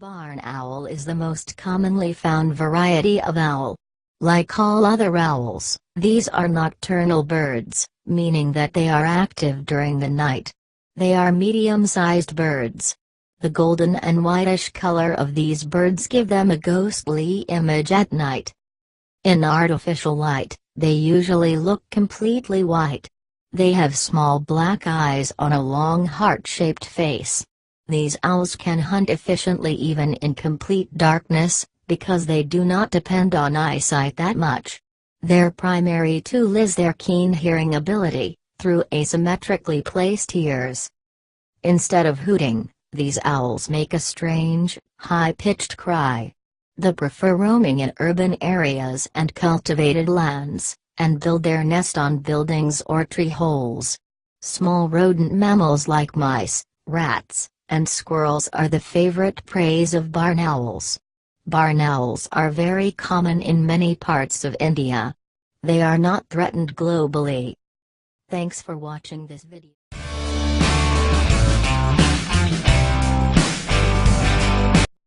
barn owl is the most commonly found variety of owl. Like all other owls, these are nocturnal birds, meaning that they are active during the night. They are medium-sized birds. The golden and whitish color of these birds give them a ghostly image at night. In artificial light, they usually look completely white. They have small black eyes on a long heart-shaped face. These owls can hunt efficiently even in complete darkness, because they do not depend on eyesight that much. Their primary tool is their keen hearing ability, through asymmetrically placed ears. Instead of hooting, these owls make a strange, high-pitched cry. They prefer roaming in urban areas and cultivated lands, and build their nest on buildings or tree holes. Small rodent mammals like mice, rats, and squirrels are the favorite prey of barn owls. Barn owls are very common in many parts of India. They are not threatened globally. Thanks for watching this video.